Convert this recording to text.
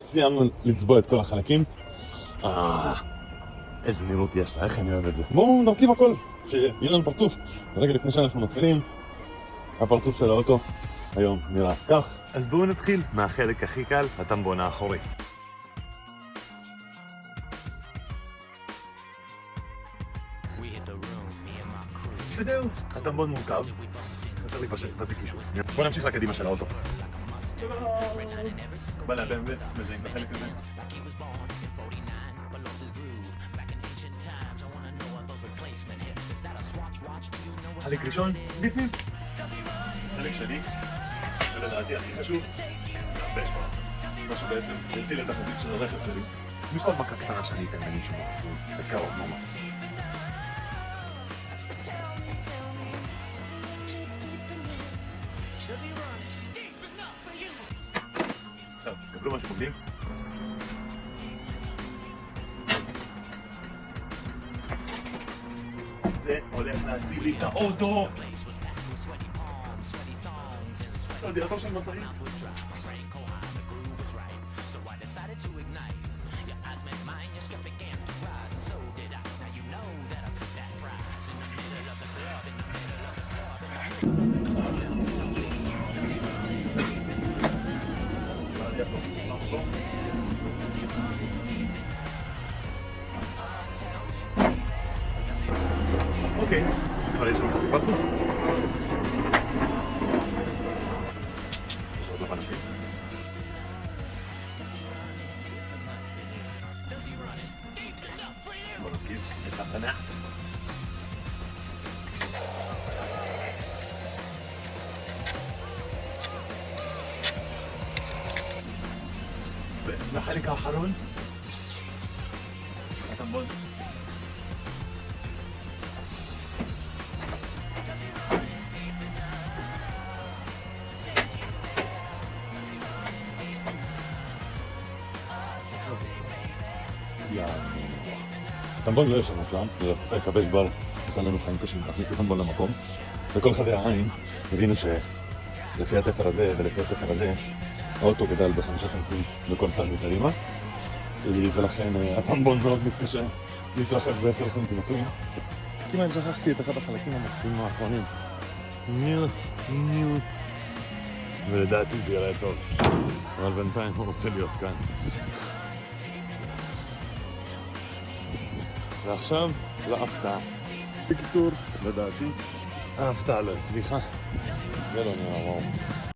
סיימנו לצבוע את כל החלקים. איזה נראות יש לה, איך אני אוהב את זה. בואו נרכיב הכל, שיהיה לנו פרצוף. ורגע לפני שאנחנו מתחילים, הפרצוף של האוטו היום נראה כך. אז בואו נתחיל מהחלק הכי קל, הטמבון האחורי. וזהו, הטמבון מורכב. חסר לי פס קישור. בואו נמשיך לקדימה של האוטו. בא ל-BMW, מזהים בחלק הזה. חלק ראשון, בפנים. חלק שני, ולדעתי הכי חשוב, זה הבשפר. משהו בעצם יציל את החזית של הרכב שלי. מכל מכה קטנה שאני אתן להגיד שהוא מסלול, בקרוב ממש. עכשיו, קבלו משהו מגניב. זה הולך להציל לי את האוטו! רדיאטור של מסרים. אוקיי, כבר יש לנו חצי פרצוף. יש עוד לפנסים. בוא נרכיב את ההכנה. והחלק האחרון, הטמבון. הטמבון לא יש לנו שלם, ורציתי לקבל כבר עשה לנו חיים קשים, להכניס את הטמבון למקום, וכל חדי העין הבינו שלפי התפר הזה ולפי התפר הזה האוטו גדל ב5 סנטים בכל צד מקדימה, ולכן הטמבון מאוד מתקשה להתרחב ב10 סנטימטרים. כמעט שכחתי את אחד החלקים המקסימים האחרונים. ולדעתי זה יראה טוב, אבל בינתיים הוא רוצה להיות כאן. ועכשיו להפתעה. בקיצור, לדעתי ההפתעה לא הצליחה. זה לא נראה וואו.